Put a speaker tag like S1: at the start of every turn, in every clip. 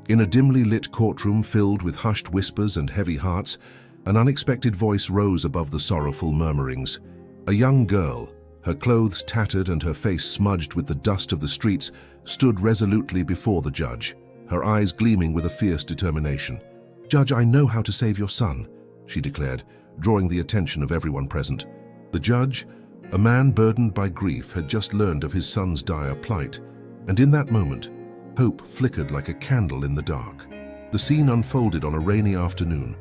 S1: In a dimly lit courtroom filled with hushed whispers and heavy hearts, an unexpected voice rose above the sorrowful murmurings. A young girl, her clothes tattered and her face smudged with the dust of the streets, stood resolutely before the judge, her eyes gleaming with a fierce determination. "Judge, I know how to save your son," she declared, drawing the attention of everyone present. The judge, a man burdened by grief, had just learned of his son's dire plight, and in that moment, hope flickered like a candle in the dark. The scene unfolded on a rainy afternoon,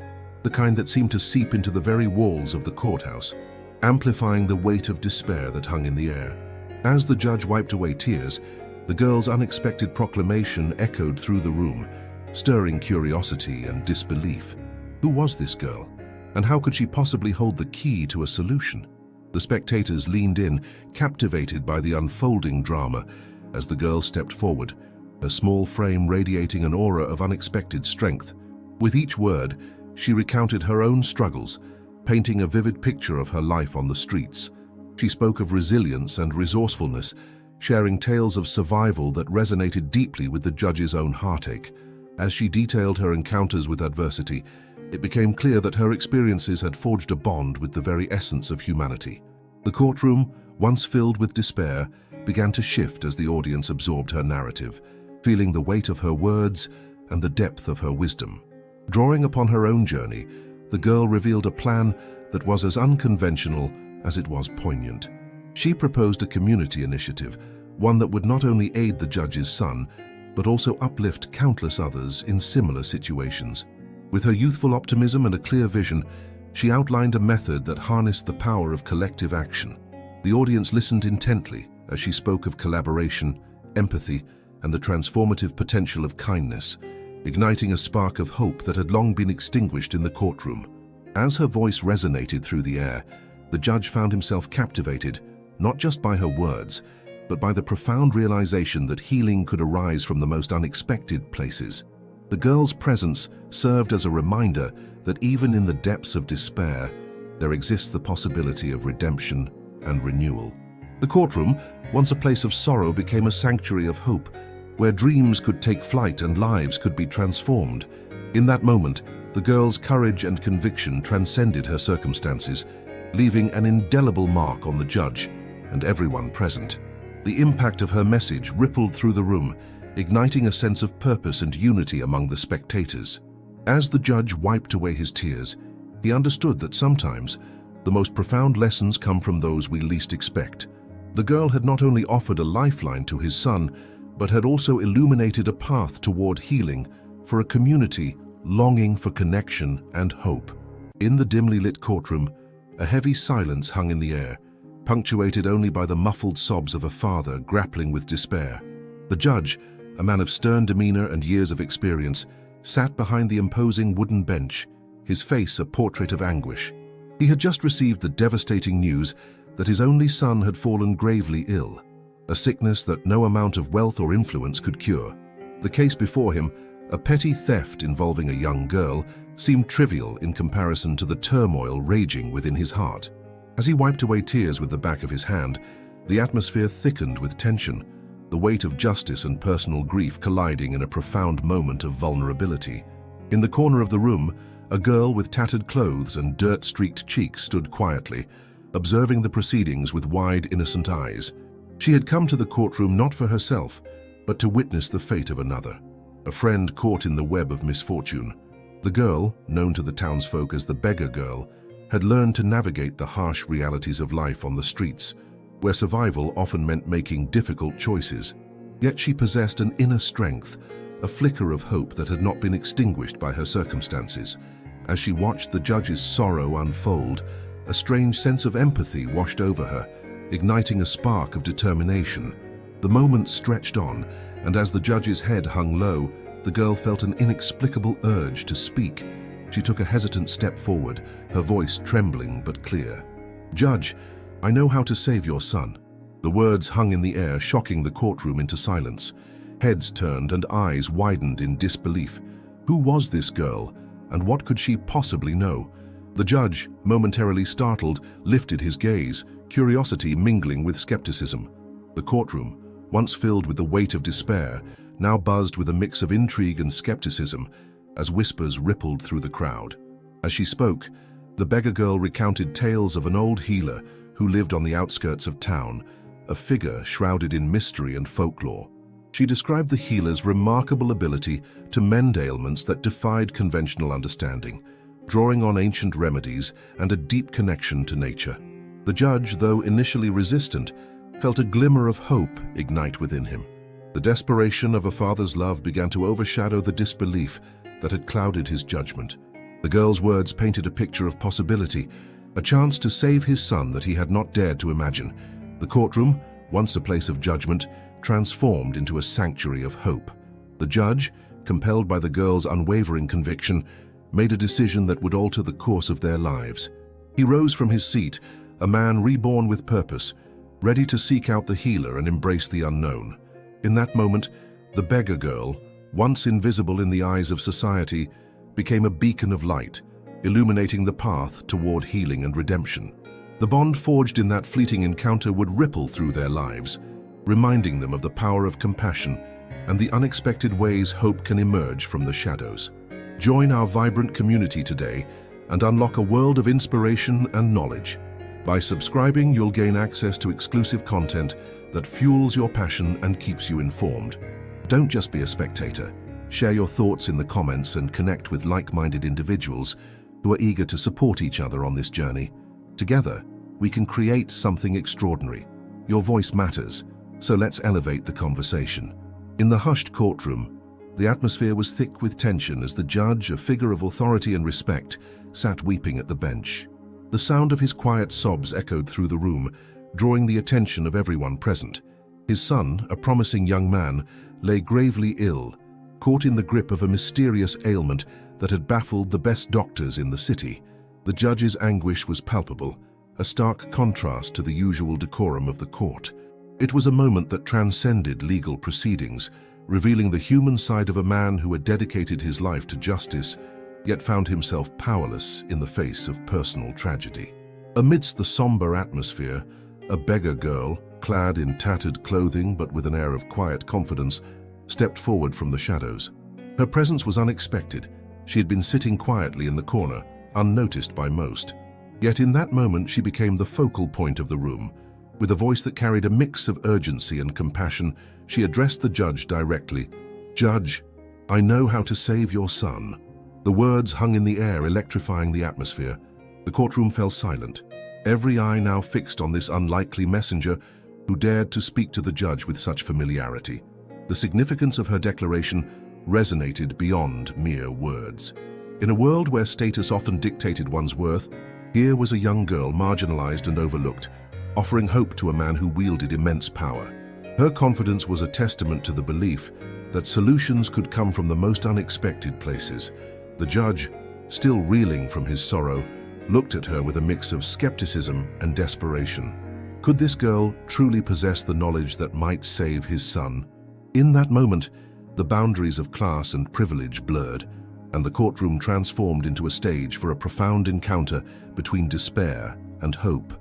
S1: the kind that seemed to seep into the very walls of the courthouse, amplifying the weight of despair that hung in the air. As the judge wiped away tears, the girl's unexpected proclamation echoed through the room, stirring curiosity and disbelief. Who was this girl, and how could she possibly hold the key to a solution? The spectators leaned in, captivated by the unfolding drama, as the girl stepped forward, her small frame radiating an aura of unexpected strength. With each word, she recounted her own struggles, painting a vivid picture of her life on the streets. She spoke of resilience and resourcefulness, sharing tales of survival that resonated deeply with the judge's own heartache. As she detailed her encounters with adversity, it became clear that her experiences had forged a bond with the very essence of humanity. The courtroom, once filled with despair, began to shift as the audience absorbed her narrative, feeling the weight of her words and the depth of her wisdom. Drawing upon her own journey, the girl revealed a plan that was as unconventional as it was poignant. She proposed a community initiative, one that would not only aid the judge's son, but also uplift countless others in similar situations. With her youthful optimism and a clear vision, she outlined a method that harnessed the power of collective action. The audience listened intently as she spoke of collaboration, empathy, and the transformative potential of kindness, igniting a spark of hope that had long been extinguished in the courtroom. As her voice resonated through the air, the judge found himself captivated, not just by her words, but by the profound realization that healing could arise from the most unexpected places. The girl's presence served as a reminder that even in the depths of despair, there exists the possibility of redemption and renewal. The courtroom, once a place of sorrow, became a sanctuary of hope, where dreams could take flight and lives could be transformed. In that moment, the girl's courage and conviction transcended her circumstances, leaving an indelible mark on the judge and everyone present. The impact of her message rippled through the room, igniting a sense of purpose and unity among the spectators. As the judge wiped away his tears, he understood that sometimes the most profound lessons come from those we least expect. The girl had not only offered a lifeline to his son, but had also illuminated a path toward healing for a community longing for connection and hope. In the dimly lit courtroom, a heavy silence hung in the air, punctuated only by the muffled sobs of a father grappling with despair. The judge, a man of stern demeanor and years of experience, sat behind the imposing wooden bench, his face a portrait of anguish. He had just received the devastating news that his only son had fallen gravely ill, a sickness that no amount of wealth or influence could cure. The case before him, a petty theft involving a young girl, seemed trivial in comparison to the turmoil raging within his heart. As he wiped away tears with the back of his hand, the atmosphere thickened with tension, the weight of justice and personal grief colliding in a profound moment of vulnerability. In the corner of the room, a girl with tattered clothes and dirt-streaked cheeks stood quietly, observing the proceedings with wide, innocent eyes. She had come to the courtroom not for herself, but to witness the fate of another, a friend caught in the web of misfortune. The girl, known to the townsfolk as the Beggar girl, had learned to navigate the harsh realities of life on the streets, where survival often meant making difficult choices. Yet she possessed an inner strength, a flicker of hope that had not been extinguished by her circumstances. As she watched the judge's sorrow unfold, a strange sense of empathy washed over her, igniting a spark of determination. The moment stretched on, and as the judge's head hung low, the girl felt an inexplicable urge to speak. She took a hesitant step forward, her voice trembling but clear. "Judge, I know how to save your son." The words hung in the air, shocking the courtroom into silence. Heads turned and eyes widened in disbelief. Who was this girl, and what could she possibly know? The judge, momentarily startled, lifted his gaze, curiosity mingling with skepticism. The courtroom, once filled with the weight of despair, now buzzed with a mix of intrigue and skepticism as whispers rippled through the crowd. As she spoke, the beggar girl recounted tales of an old healer who lived on the outskirts of town, a figure shrouded in mystery and folklore. She described the healer's remarkable ability to mend ailments that defied conventional understanding, drawing on ancient remedies and a deep connection to nature. The judge, though initially resistant, felt a glimmer of hope ignite within him. The desperation of a father's love began to overshadow the disbelief that had clouded his judgment. The girl's words painted a picture of possibility, a chance to save his son that he had not dared to imagine. The courtroom, once a place of judgment, transformed into a sanctuary of hope. The judge, compelled by the girl's unwavering conviction, made a decision that would alter the course of their lives. He rose from his seat, a man reborn with purpose, ready to seek out the healer and embrace the unknown. In that moment, the beggar girl, once invisible in the eyes of society, became a beacon of light, illuminating the path toward healing and redemption. The bond forged in that fleeting encounter would ripple through their lives, reminding them of the power of compassion and the unexpected ways hope can emerge from the shadows. Join our vibrant community today and unlock a world of inspiration and knowledge. By subscribing, you'll gain access to exclusive content that fuels your passion and keeps you informed. Don't just be a spectator. Share your thoughts in the comments and connect with like-minded individuals who are eager to support each other on this journey. Together, we can create something extraordinary. Your voice matters, so let's elevate the conversation. In the hushed courtroom, the atmosphere was thick with tension as the judge, a figure of authority and respect, sat weeping at the bench. The sound of his quiet sobs echoed through the room, drawing the attention of everyone present. His son, a promising young man, lay gravely ill, caught in the grip of a mysterious ailment that had baffled the best doctors in the city. The judge's anguish was palpable, a stark contrast to the usual decorum of the court. It was a moment that transcended legal proceedings, revealing the human side of a man who had dedicated his life to justice, yet found himself powerless in the face of personal tragedy. Amidst the somber atmosphere, a beggar girl, clad in tattered clothing but with an air of quiet confidence, stepped forward from the shadows. Her presence was unexpected. She had been sitting quietly in the corner, unnoticed by most. Yet in that moment she became the focal point of the room. With a voice that carried a mix of urgency and compassion, she addressed the judge directly. "Judge, I know how to save your son." The words hung in the air, electrifying the atmosphere. The courtroom fell silent, every eye now fixed on this unlikely messenger who dared to speak to the judge with such familiarity. The significance of her declaration resonated beyond mere words. In a world where status often dictated one's worth, here was a young girl marginalized and overlooked, offering hope to a man who wielded immense power. Her confidence was a testament to the belief that solutions could come from the most unexpected places. The judge, still reeling from his sorrow, looked at her with a mix of skepticism and desperation. Could this girl truly possess the knowledge that might save his son? In that moment, the boundaries of class and privilege blurred, and the courtroom transformed into a stage for a profound encounter between despair and hope.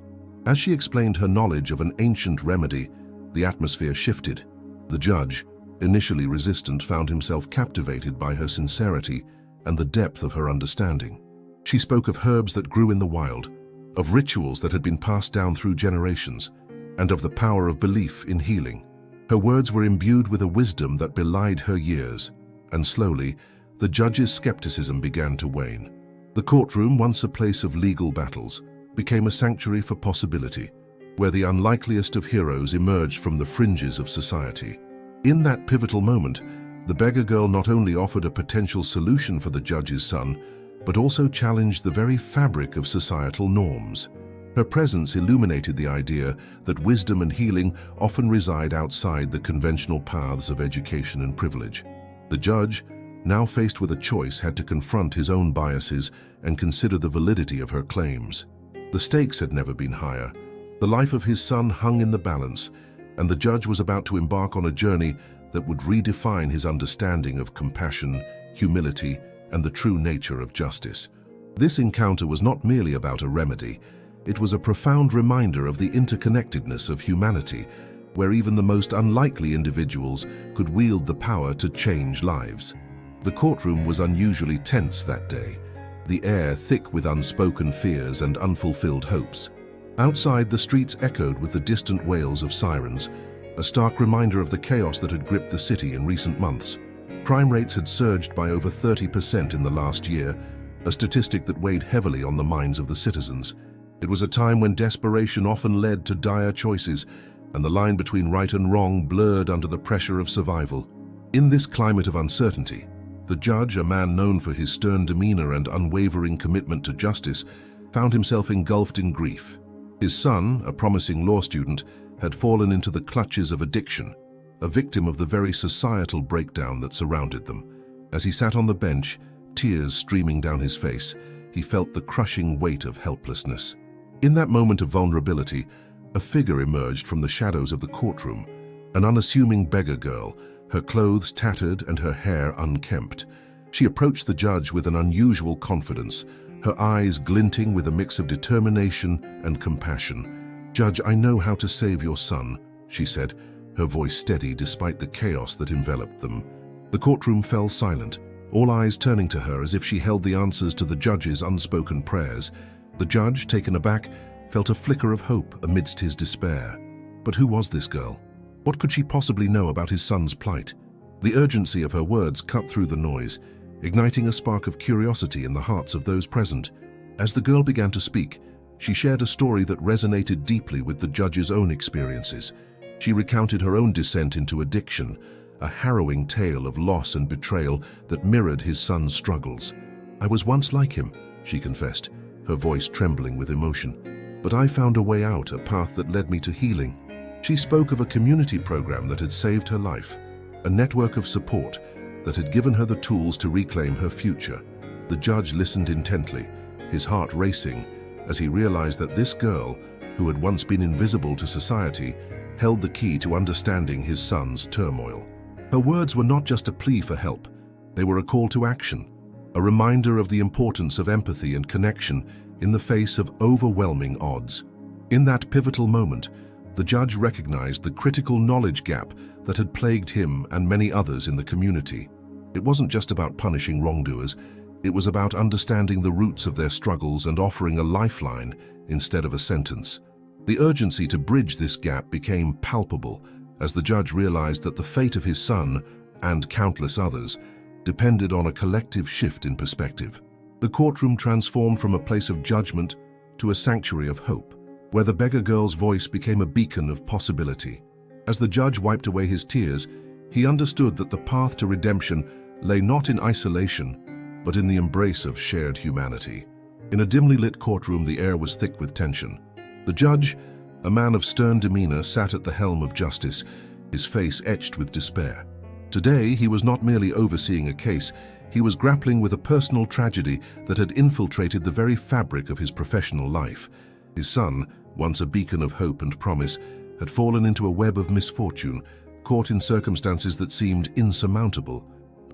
S1: As she explained her knowledge of an ancient remedy, the atmosphere shifted. The judge, initially resistant, found himself captivated by her sincerity and the depth of her understanding. She spoke of herbs that grew in the wild, of rituals that had been passed down through generations, and of the power of belief in healing. Her words were imbued with a wisdom that belied her years, and slowly, the judge's skepticism began to wane. The courtroom, once a place of legal battles, became a sanctuary for possibility, where the unlikeliest of heroes emerged from the fringes of society. In that pivotal moment, the beggar girl not only offered a potential solution for the judge's son, but also challenged the very fabric of societal norms. Her presence illuminated the idea that wisdom and healing often reside outside the conventional paths of education and privilege. The judge, now faced with a choice, had to confront his own biases and consider the validity of her claims. The stakes had never been higher. The life of his son hung in the balance, and the judge was about to embark on a journey that would redefine his understanding of compassion, humility, and the true nature of justice. This encounter was not merely about a remedy. It was a profound reminder of the interconnectedness of humanity where even the most unlikely individuals could wield the power to change lives. The courtroom was unusually tense that day, the air thick with unspoken fears and unfulfilled hopes. Outside, the streets echoed with the distant wails of sirens, a stark reminder of the chaos that had gripped the city in recent months. Crime rates had surged by over 30% in the last year, a statistic that weighed heavily on the minds of the citizens. It was a time when desperation often led to dire choices, and the line between right and wrong blurred under the pressure of survival. In this climate of uncertainty, the judge, a man known for his stern demeanor and unwavering commitment to justice, found himself engulfed in grief. His son, a promising law student, had fallen into the clutches of addiction, a victim of the very societal breakdown that surrounded them. As he sat on the bench, tears streaming down his face, he felt the crushing weight of helplessness. In that moment of vulnerability, a figure emerged from the shadows of the courtroom, an unassuming beggar girl, her clothes tattered and her hair unkempt. She approached the judge with an unusual confidence, her eyes glinting with a mix of determination and compassion. "Judge, I know how to save your son," she said, her voice steady despite the chaos that enveloped them. The courtroom fell silent, all eyes turning to her as if she held the answers to the judge's unspoken prayers. The judge, taken aback, felt a flicker of hope amidst his despair. But who was this girl? What could she possibly know about his son's plight? The urgency of her words cut through the noise, igniting a spark of curiosity in the hearts of those present. As the girl began to speak, she shared a story that resonated deeply with the judge's own experiences. She recounted her own descent into addiction, a harrowing tale of loss and betrayal that mirrored his son's struggles. "I was once like him," she confessed, her voice trembling with emotion. "But I found a way out, a path that led me to healing." She spoke of a community program that had saved her life, a network of support that had given her the tools to reclaim her future. The judge listened intently, his heart racing, as he realized that this girl, who had once been invisible to society, held the key to understanding his son's turmoil. Her words were not just a plea for help, they were a call to action, a reminder of the importance of empathy and connection in the face of overwhelming odds. In that pivotal moment, the judge recognized the critical knowledge gap that had plagued him and many others in the community. It wasn't just about punishing wrongdoers, it was about understanding the roots of their struggles and offering a lifeline instead of a sentence. The urgency to bridge this gap became palpable as the judge realized that the fate of his son, and countless others, depended on a collective shift in perspective. The courtroom transformed from a place of judgment to a sanctuary of hope, where the beggar girl's voice became a beacon of possibility. As the judge wiped away his tears, he understood that the path to redemption lay not in isolation, but in the embrace of shared humanity. In a dimly lit courtroom, the air was thick with tension. The judge, a man of stern demeanor, sat at the helm of justice, his face etched with despair. Today, he was not merely overseeing a case, he was grappling with a personal tragedy that had infiltrated the very fabric of his professional life. His son, once a beacon of hope and promise, had fallen into a web of misfortune, caught in circumstances that seemed insurmountable.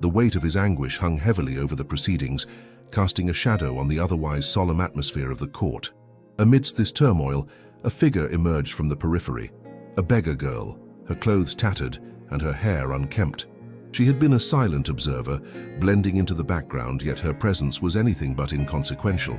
S1: The weight of his anguish hung heavily over the proceedings, casting a shadow on the otherwise solemn atmosphere of the court. Amidst this turmoil, a figure emerged from the periphery, a beggar girl, her clothes tattered and her hair unkempt. She had been a silent observer, blending into the background, yet her presence was anything but inconsequential.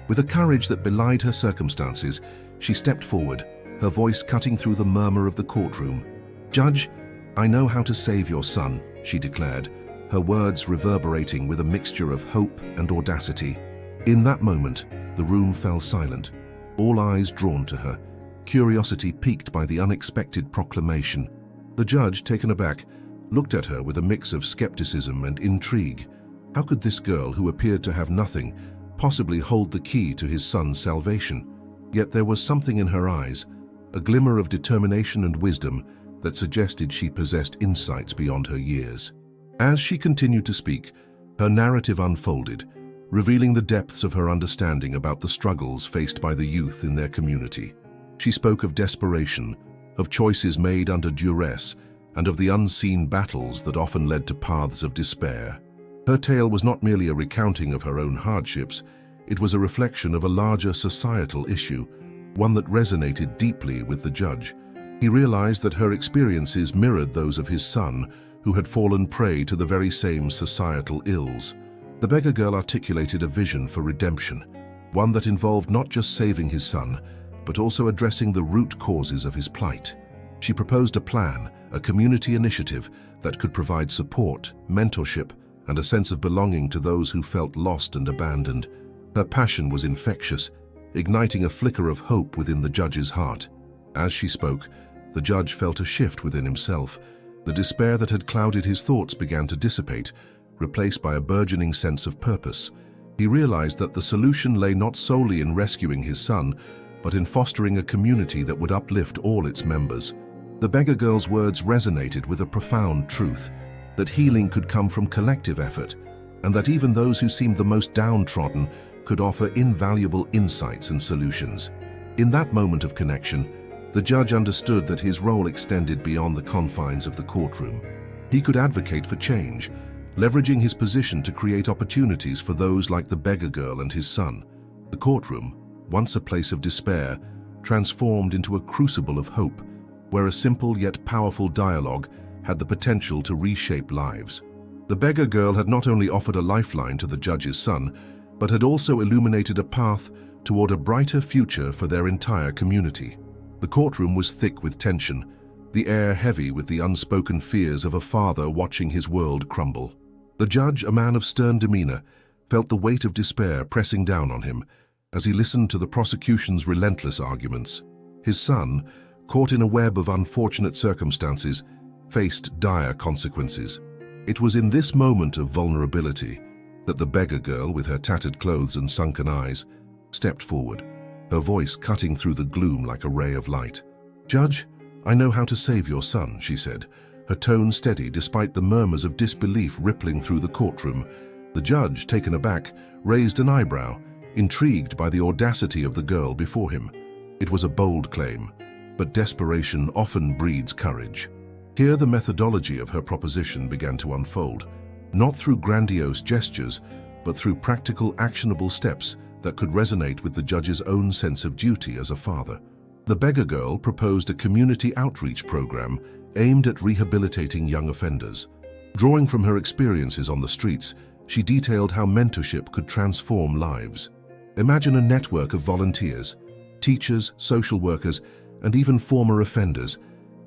S1: With a courage that belied her circumstances, she stepped forward, her voice cutting through the murmur of the courtroom. "Judge, I know how to save your son," she declared, her words reverberating with a mixture of hope and audacity. In that moment, the room fell silent, all eyes drawn to her, curiosity piqued by the unexpected proclamation. The judge, taken aback, looked at her with a mix of skepticism and intrigue. How could this girl, who appeared to have nothing, possibly hold the key to his son's salvation? Yet there was something in her eyes, a glimmer of determination and wisdom that suggested she possessed insights beyond her years. As she continued to speak, her narrative unfolded, revealing the depths of her understanding about the struggles faced by the youth in their community. She spoke of desperation, of choices made under duress, and of the unseen battles that often led to paths of despair. Her tale was not merely a recounting of her own hardships, it was a reflection of a larger societal issue, one that resonated deeply with the judge. He realized that her experiences mirrored those of his son, who had fallen prey to the very same societal ills. The beggar girl articulated a vision for redemption, one that involved not just saving his son, but also addressing the root causes of his plight. She proposed a plan, a community initiative that could provide support, mentorship, and a sense of belonging to those who felt lost and abandoned. Her passion was infectious, igniting a flicker of hope within the judge's heart. As she spoke, the judge felt a shift within himself. The despair that had clouded his thoughts began to dissipate, replaced by a burgeoning sense of purpose. He realized that the solution lay not solely in rescuing his son, but in fostering a community that would uplift all its members. The beggar girl's words resonated with a profound truth, that healing could come from collective effort, and that even those who seemed the most downtrodden could offer invaluable insights and solutions. In that moment of connection, the judge understood that his role extended beyond the confines of the courtroom. He could advocate for change, leveraging his position to create opportunities for those like the beggar girl and his son. The courtroom, once a place of despair, transformed into a crucible of hope, where a simple yet powerful dialogue had the potential to reshape lives. The beggar girl had not only offered a lifeline to the judge's son, but had also illuminated a path toward a brighter future for their entire community. The courtroom was thick with tension, the air heavy with the unspoken fears of a father watching his world crumble. The judge, a man of stern demeanor, felt the weight of despair pressing down on him as he listened to the prosecution's relentless arguments. His son, caught in a web of unfortunate circumstances, faced dire consequences. It was in this moment of vulnerability that the beggar girl, with her tattered clothes and sunken eyes, stepped forward, her voice cutting through the gloom like a ray of light. "Judge, I know how to save your son," she said, her tone steady despite the murmurs of disbelief rippling through the courtroom. The judge, taken aback, raised an eyebrow, intrigued by the audacity of the girl before him. It was a bold claim, but desperation often breeds courage. Here the methodology of her proposition began to unfold, not through grandiose gestures, but through practical, actionable steps that could resonate with the judge's own sense of duty as a father. The beggar girl proposed a community outreach program aimed at rehabilitating young offenders. Drawing from her experiences on the streets, she detailed how mentorship could transform lives. Imagine a network of volunteers, teachers, social workers, and even former offenders,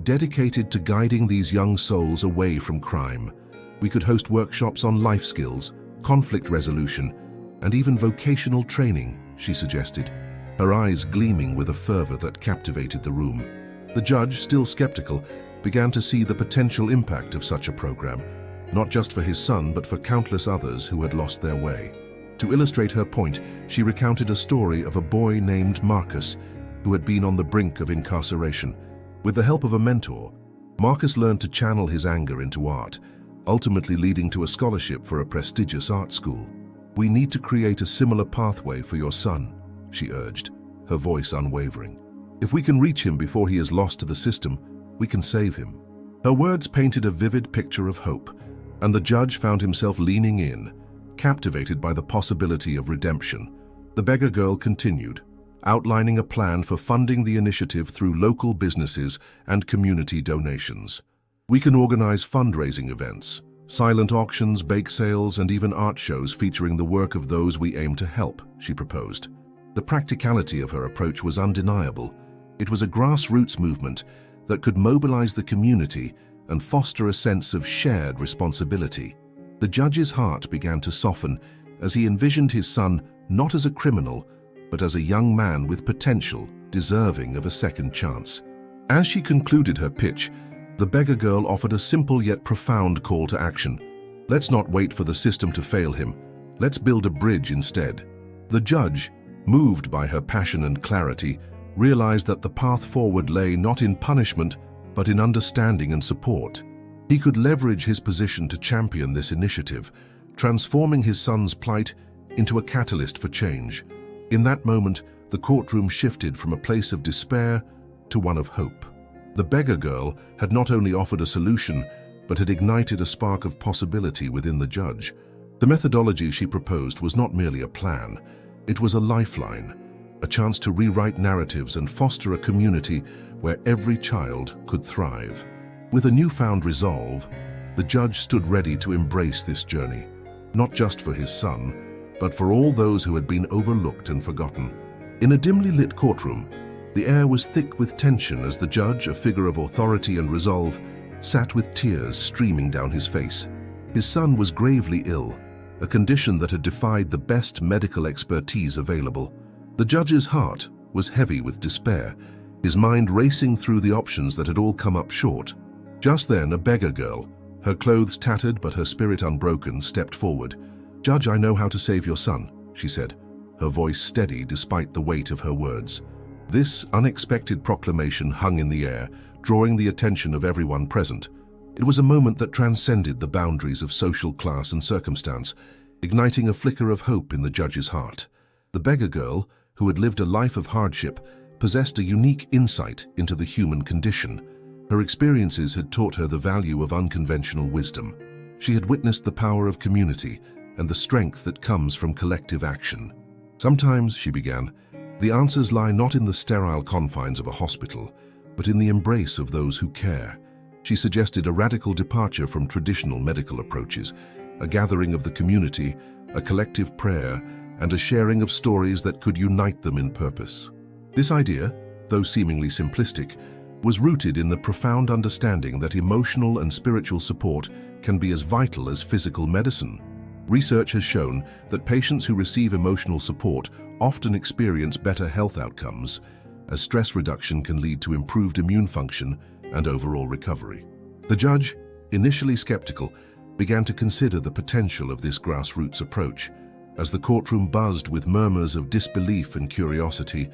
S1: dedicated to guiding these young souls away from crime. We could host workshops on life skills, conflict resolution, and even vocational training, she suggested, her eyes gleaming with a fervor that captivated the room. The judge, still skeptical, began to see the potential impact of such a program, not just for his son, but for countless others who had lost their way. To illustrate her point, she recounted a story of a boy named Marcus, who had been on the brink of incarceration. With the help of a mentor, Marcus learned to channel his anger into art, ultimately leading to a scholarship for a prestigious art school. "We need to create a similar pathway for your son," she urged, her voice unwavering. "If we can reach him before he is lost to the system, we can save him." Her words painted a vivid picture of hope, and the judge found himself leaning in, captivated by the possibility of redemption. The beggar girl continued, outlining a plan for funding the initiative through local businesses and community donations. "We can organize fundraising events, silent auctions, bake sales, and even art shows featuring the work of those we aim to help," she proposed. The practicality of her approach was undeniable. It was a grassroots movement that could mobilize the community and foster a sense of shared responsibility. The judge's heart began to soften as he envisioned his son not as a criminal, but as a young man with potential, deserving of a second chance. As she concluded her pitch, the beggar girl offered a simple yet profound call to action. "Let's not wait for the system to fail him. Let's build a bridge instead." The judge, moved by her passion and clarity, realized that the path forward lay not in punishment, but in understanding and support. He could leverage his position to champion this initiative, transforming his son's plight into a catalyst for change. In that moment, the courtroom shifted from a place of despair to one of hope. The beggar girl had not only offered a solution, but had ignited a spark of possibility within the judge. The methodology she proposed was not merely a plan, it was a lifeline, a chance to rewrite narratives and foster a community where every child could thrive. With a newfound resolve, the judge stood ready to embrace this journey, not just for his son, but for all those who had been overlooked and forgotten. In a dimly lit courtroom, the air was thick with tension as the judge, a figure of authority and resolve, sat with tears streaming down his face. His son was gravely ill, a condition that had defied the best medical expertise available. The judge's heart was heavy with despair, his mind racing through the options that had all come up short. Just then, a beggar girl, her clothes tattered but her spirit unbroken, stepped forward. "Judge, I know how to save your son," she said, her voice steady despite the weight of her words. This unexpected proclamation hung in the air, drawing the attention of everyone present. It was a moment that transcended the boundaries of social class and circumstance, igniting a flicker of hope in the judge's heart. The beggar girl, who had lived a life of hardship, possessed a unique insight into the human condition. Her experiences had taught her the value of unconventional wisdom. She had witnessed the power of community and the strength that comes from collective action. "Sometimes," she began, "the answers lie not in the sterile confines of a hospital, but in the embrace of those who care." She suggested a radical departure from traditional medical approaches, a gathering of the community, a collective prayer, and a sharing of stories that could unite them in purpose. This idea, though seemingly simplistic, was rooted in the profound understanding that emotional and spiritual support can be as vital as physical medicine. Research has shown that patients who receive emotional support often experience better health outcomes, as stress reduction can lead to improved immune function and overall recovery. The judge, initially skeptical, began to consider the potential of this grassroots approach. As the courtroom buzzed with murmurs of disbelief and curiosity,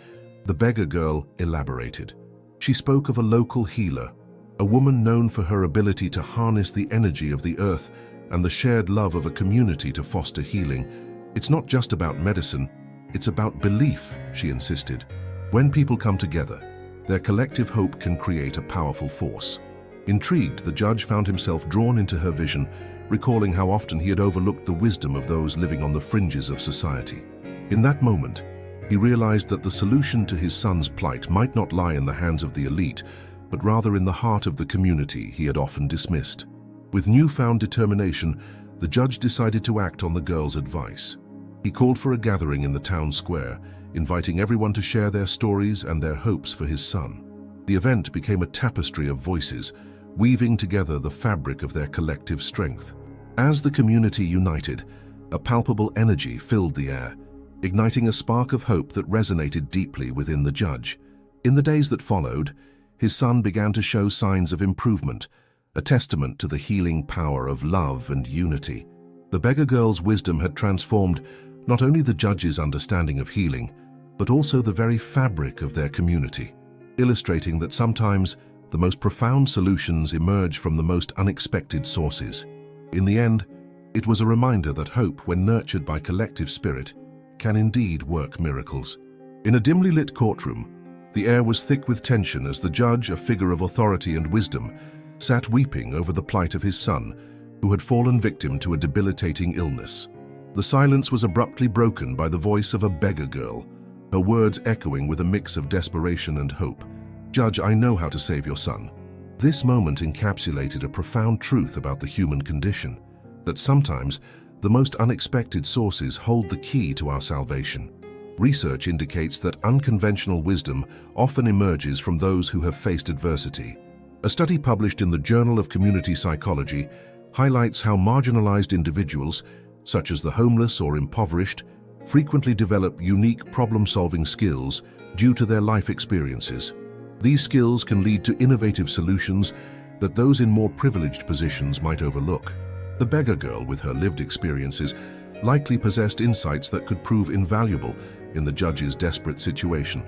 S1: the beggar girl elaborated. She spoke of a local healer, a woman known for her ability to harness the energy of the earth and the shared love of a community to foster healing. "It's not just about medicine, it's about belief," she insisted. "When people come together, their collective hope can create a powerful force." Intrigued, the judge found himself drawn into her vision, recalling how often he had overlooked the wisdom of those living on the fringes of society. In that moment, he realized that the solution to his son's plight might not lie in the hands of the elite, but rather in the heart of the community he had often dismissed. With newfound determination, the judge decided to act on the girl's advice. He called for a gathering in the town square, inviting everyone to share their stories and their hopes for his son. The event became a tapestry of voices, weaving together the fabric of their collective strength. As the community united, a palpable energy filled the air, igniting a spark of hope that resonated deeply within the judge. In the days that followed, his son began to show signs of improvement, a testament to the healing power of love and unity. The beggar girl's wisdom had transformed not only the judge's understanding of healing, but also the very fabric of their community, illustrating that sometimes the most profound solutions emerge from the most unexpected sources. In the end, it was a reminder that hope, when nurtured by collective spirit, can indeed work miracles. In a dimly lit courtroom, the air was thick with tension as the judge, a figure of authority and wisdom, sat weeping over the plight of his son, who had fallen victim to a debilitating illness. The silence was abruptly broken by the voice of a beggar girl, her words echoing with a mix of desperation and hope. "Judge, I know how to save your son." This moment encapsulated a profound truth about the human condition, that sometimes the most unexpected sources hold the key to our salvation. Research indicates that unconventional wisdom often emerges from those who have faced adversity. A study published in the Journal of Community Psychology highlights how marginalized individuals, such as the homeless or impoverished, frequently develop unique problem-solving skills due to their life experiences. These skills can lead to innovative solutions that those in more privileged positions might overlook. The beggar girl, with her lived experiences, likely possessed insights that could prove invaluable in the judge's desperate situation.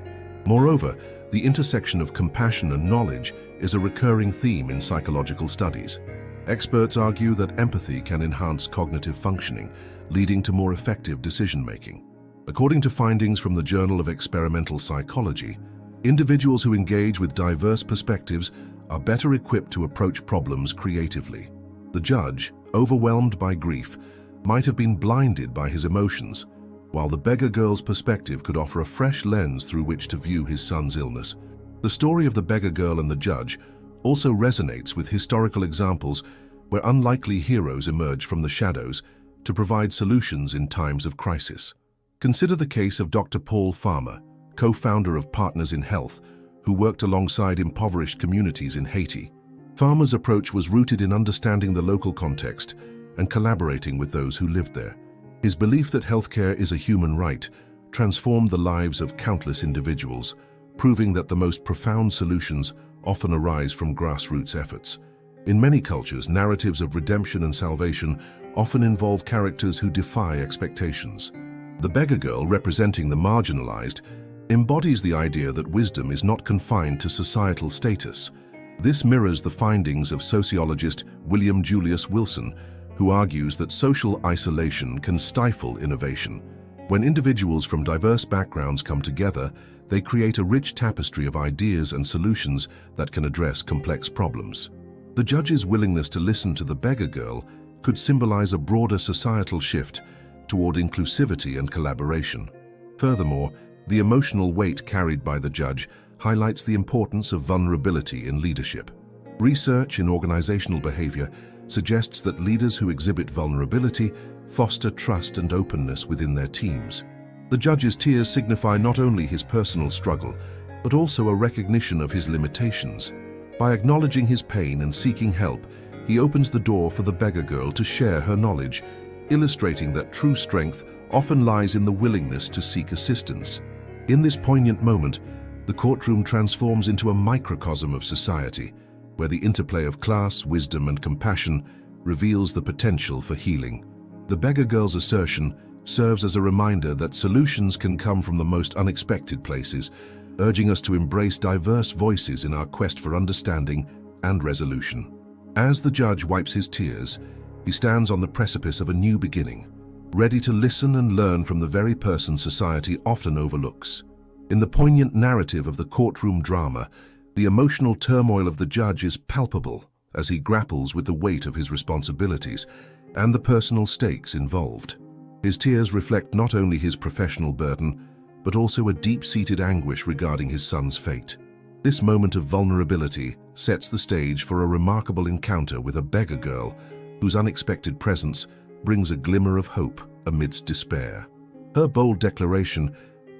S1: Moreover, the intersection of compassion and knowledge is a recurring theme in psychological studies. Experts argue that empathy can enhance cognitive functioning, leading to more effective decision-making. According to findings from the Journal of Experimental Psychology, individuals who engage with diverse perspectives are better equipped to approach problems creatively. The judge, overwhelmed by grief, might have been blinded by his emotions, while the beggar girl's perspective could offer a fresh lens through which to view his son's illness. The story of the beggar girl and the judge also resonates with historical examples where unlikely heroes emerge from the shadows to provide solutions in times of crisis. Consider the case of Dr. Paul Farmer, co-founder of Partners in Health, who worked alongside impoverished communities in Haiti. Farmer's approach was rooted in understanding the local context and collaborating with those who lived there. His belief that healthcare is a human right transformed the lives of countless individuals, proving that the most profound solutions often arise from grassroots efforts. In many cultures, narratives of redemption and salvation often involve characters who defy expectations. The beggar girl, representing the marginalized, embodies the idea that wisdom is not confined to societal status. This mirrors the findings of sociologist William Julius Wilson, who argues that social isolation can stifle innovation. When individuals from diverse backgrounds come together, they create a rich tapestry of ideas and solutions that can address complex problems. The judge's willingness to listen to the beggar girl could symbolize a broader societal shift toward inclusivity and collaboration. Furthermore, the emotional weight carried by the judge highlights the importance of vulnerability in leadership. Research in organizational behavior suggests that leaders who exhibit vulnerability foster trust and openness within their teams. The judge's tears signify not only his personal struggle, but also a recognition of his limitations. By acknowledging his pain and seeking help, he opens the door for the beggar girl to share her knowledge, illustrating that true strength often lies in the willingness to seek assistance. In this poignant moment, the courtroom transforms into a microcosm of society, where the interplay of class, wisdom, and compassion reveals the potential for healing. The beggar girl's assertion serves as a reminder that solutions can come from the most unexpected places, urging us to embrace diverse voices in our quest for understanding and resolution. As the judge wipes his tears, he stands on the precipice of a new beginning, ready to listen and learn from the very person society often overlooks. In the poignant narrative of the courtroom drama, the emotional turmoil of the judge is palpable as he grapples with the weight of his responsibilities and the personal stakes involved. His tears reflect not only his professional burden, but also a deep-seated anguish regarding his son's fate. This moment of vulnerability sets the stage for a remarkable encounter with a beggar girl whose unexpected presence brings a glimmer of hope amidst despair. Her bold declaration,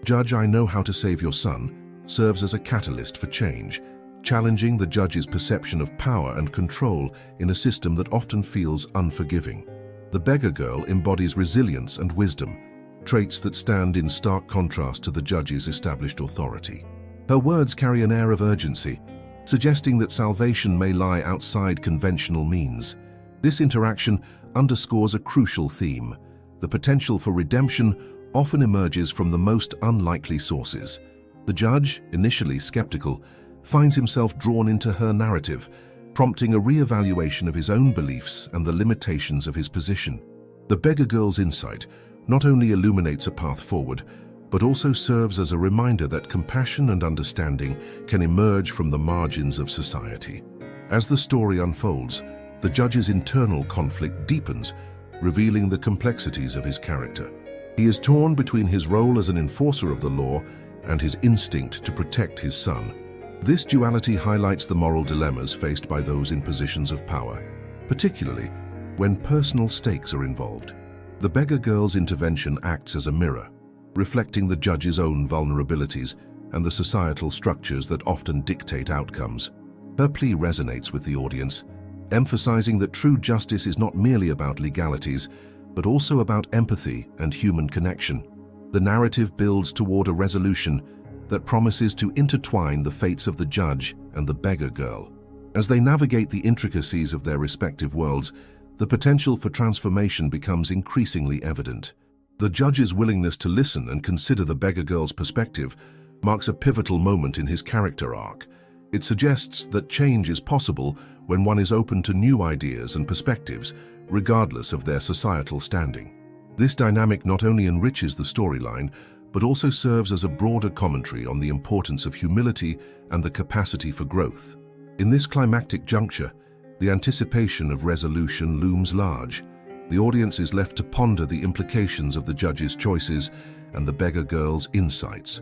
S1: "Judge, I know how to save your son," serves as a catalyst for change, challenging the judge's perception of power and control in a system that often feels unforgiving. The beggar girl embodies resilience and wisdom, traits that stand in stark contrast to the judge's established authority. Her words carry an air of urgency, suggesting that salvation may lie outside conventional means. This interaction underscores a crucial theme. The potential for redemption often emerges from the most unlikely sources. The judge, initially skeptical, finds himself drawn into her narrative, prompting a re-evaluation of his own beliefs and the limitations of his position. The beggar girl's insight not only illuminates a path forward, but also serves as a reminder that compassion and understanding can emerge from the margins of society. As the story unfolds, the judge's internal conflict deepens, revealing the complexities of his character. He is torn between his role as an enforcer of the law and his instinct to protect his son. This duality highlights the moral dilemmas faced by those in positions of power, particularly when personal stakes are involved. The beggar girl's intervention acts as a mirror, reflecting the judge's own vulnerabilities and the societal structures that often dictate outcomes. Her plea resonates with the audience, emphasizing that true justice is not merely about legalities, but also about empathy and human connection. The narrative builds toward a resolution that promises to intertwine the fates of the judge and the beggar girl. As they navigate the intricacies of their respective worlds, the potential for transformation becomes increasingly evident. The judge's willingness to listen and consider the beggar girl's perspective marks a pivotal moment in his character arc. It suggests that change is possible when one is open to new ideas and perspectives, regardless of their societal standing. This dynamic not only enriches the storyline, but also serves as a broader commentary on the importance of humility and the capacity for growth. In this climactic juncture, the anticipation of resolution looms large. The audience is left to ponder the implications of the judge's choices and the beggar girl's insights.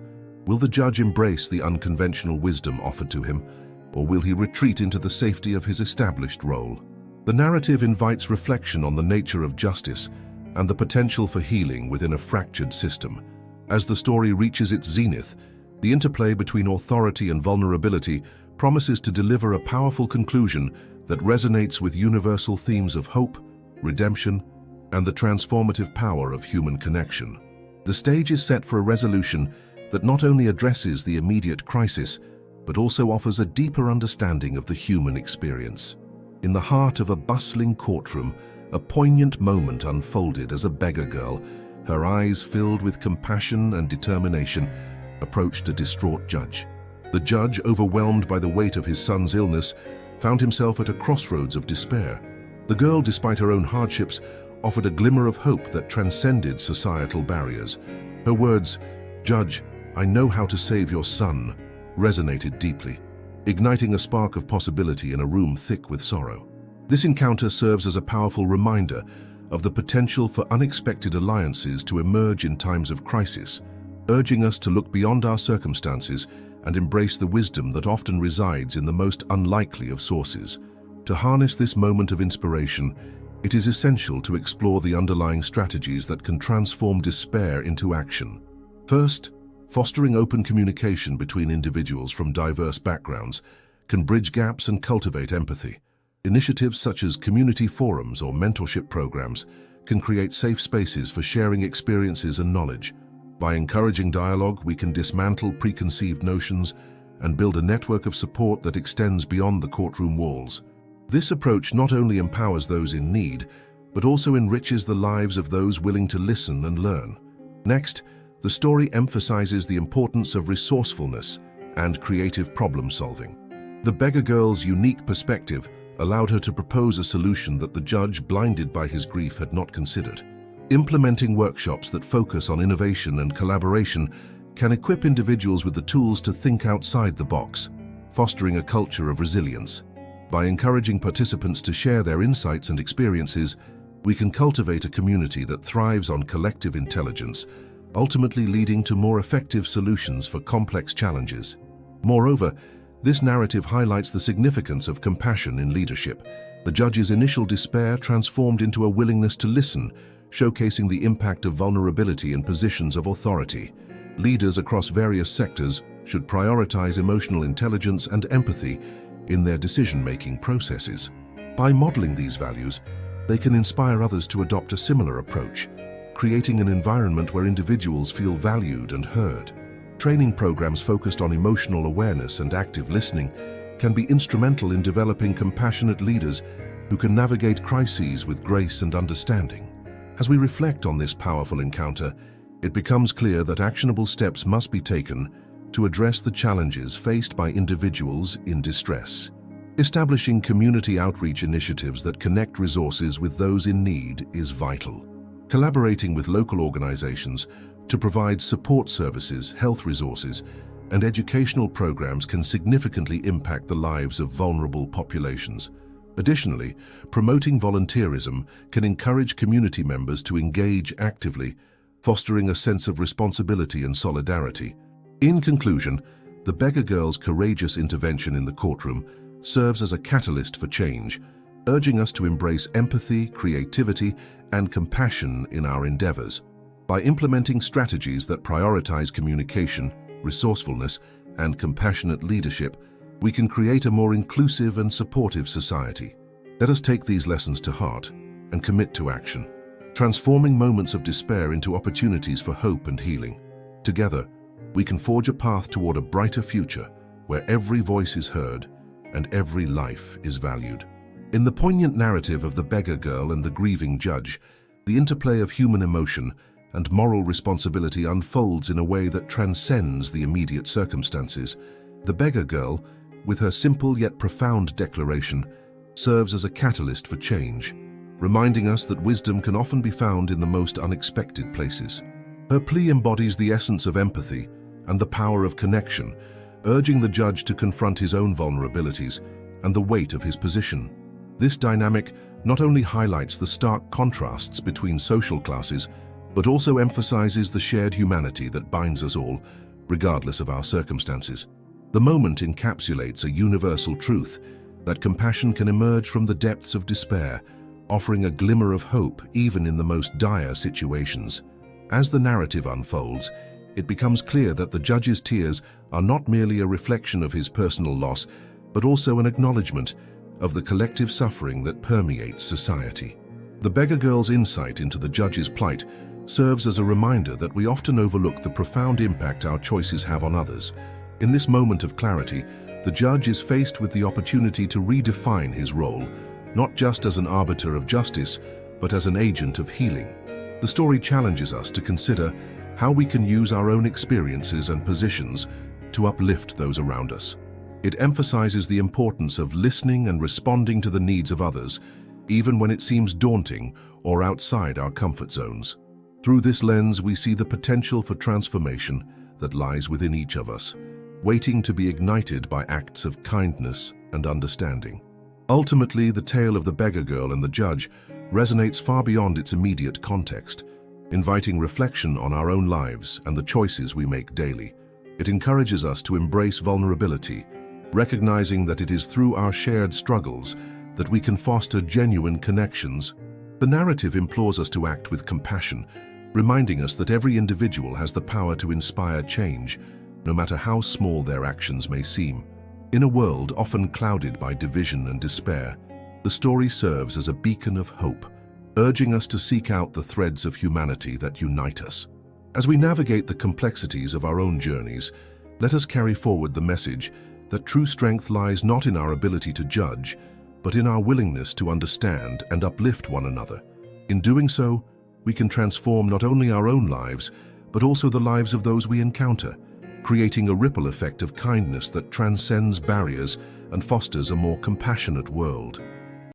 S1: Will the judge embrace the unconventional wisdom offered to him, or will he retreat into the safety of his established role? The narrative invites reflection on the nature of justice and the potential for healing within a fractured system. As the story reaches its zenith, the interplay between authority and vulnerability promises to deliver a powerful conclusion that resonates with universal themes of hope, redemption, and the transformative power of human connection. The stage is set for a resolution that not only addresses the immediate crisis, but also offers a deeper understanding of the human experience. In the heart of a bustling courtroom, a poignant moment unfolded as a beggar girl, her eyes filled with compassion and determination, approached a distraught judge. The judge, overwhelmed by the weight of his son's illness, found himself at a crossroads of despair. The girl, despite her own hardships, offered a glimmer of hope that transcended societal barriers. Her words, "Judge, I know how to save your son," resonated deeply, igniting a spark of possibility in a room thick with sorrow. This encounter serves as a powerful reminder of the potential for unexpected alliances to emerge in times of crisis, urging us to look beyond our circumstances and embrace the wisdom that often resides in the most unlikely of sources. To harness this moment of inspiration, it is essential to explore the underlying strategies that can transform despair into action. First, fostering open communication between individuals from diverse backgrounds can bridge gaps and cultivate empathy. Initiatives such as community forums or mentorship programs can create safe spaces for sharing experiences and knowledge. By encouraging dialogue, we can dismantle preconceived notions and build a network of support that extends beyond the courtroom walls. This approach not only empowers those in need, but also enriches the lives of those willing to listen and learn. Next, the story emphasizes the importance of resourcefulness and creative problem-solving. The beggar girl's unique perspective allowed her to propose a solution that the judge, blinded by his grief, had not considered. Implementing workshops that focus on innovation and collaboration can equip individuals with the tools to think outside the box, fostering a culture of resilience. By encouraging participants to share their insights and experiences, we can cultivate a community that thrives on collective intelligence, ultimately leading to more effective solutions for complex challenges. Moreover, this narrative highlights the significance of compassion in leadership. The judge's initial despair transformed into a willingness to listen, showcasing the impact of vulnerability in positions of authority. Leaders across various sectors should prioritize emotional intelligence and empathy in their decision-making processes. By modeling these values, they can inspire others to adopt a similar approach, creating an environment where individuals feel valued and heard. Training programs focused on emotional awareness and active listening can be instrumental in developing compassionate leaders who can navigate crises with grace and understanding. As we reflect on this powerful encounter, it becomes clear that actionable steps must be taken to address the challenges faced by individuals in distress. Establishing community outreach initiatives that connect resources with those in need is vital. Collaborating with local organizations to provide support services, health resources, and educational programs can significantly impact the lives of vulnerable populations. Additionally, promoting volunteerism can encourage community members to engage actively, fostering a sense of responsibility and solidarity. In conclusion, the beggar girl's courageous intervention in the courtroom serves as a catalyst for change, urging us to embrace empathy, creativity, and compassion in our endeavors. By implementing strategies that prioritize communication, resourcefulness, and compassionate leadership, we can create a more inclusive and supportive society. Let us take these lessons to heart and commit to action, transforming moments of despair into opportunities for hope and healing. Together, we can forge a path toward a brighter future where every voice is heard and every life is valued. In the poignant narrative of the beggar girl and the grieving judge, the interplay of human emotion and moral responsibility unfolds in a way that transcends the immediate circumstances. The beggar girl, with her simple yet profound declaration, serves as a catalyst for change, reminding us that wisdom can often be found in the most unexpected places. Her plea embodies the essence of empathy and the power of connection, urging the judge to confront his own vulnerabilities and the weight of his position. This dynamic not only highlights the stark contrasts between social classes, but also emphasizes the shared humanity that binds us all, regardless of our circumstances. The moment encapsulates a universal truth that compassion can emerge from the depths of despair, offering a glimmer of hope even in the most dire situations. As the narrative unfolds, it becomes clear that the judge's tears are not merely a reflection of his personal loss, but also an acknowledgement of the collective suffering that permeates society. The beggar girl's insight into the judge's plight serves as a reminder that we often overlook the profound impact our choices have on others. In this moment of clarity, the judge is faced with the opportunity to redefine his role, not just as an arbiter of justice, but as an agent of healing. The story challenges us to consider how we can use our own experiences and positions to uplift those around us. It emphasizes the importance of listening and responding to the needs of others, even when it seems daunting or outside our comfort zones. Through this lens, we see the potential for transformation that lies within each of us, waiting to be ignited by acts of kindness and understanding. Ultimately, the tale of the beggar girl and the judge resonates far beyond its immediate context, inviting reflection on our own lives and the choices we make daily. It encourages us to embrace vulnerability, recognizing that it is through our shared struggles that we can foster genuine connections. The narrative implores us to act with compassion, reminding us that every individual has the power to inspire change, no matter how small their actions may seem. In a world often clouded by division and despair, the story serves as a beacon of hope, urging us to seek out the threads of humanity that unite us. As we navigate the complexities of our own journeys, let us carry forward the message that true strength lies not in our ability to judge, but in our willingness to understand and uplift one another. In doing so, we can transform not only our own lives, but also the lives of those we encounter, creating a ripple effect of kindness that transcends barriers and fosters a more compassionate world.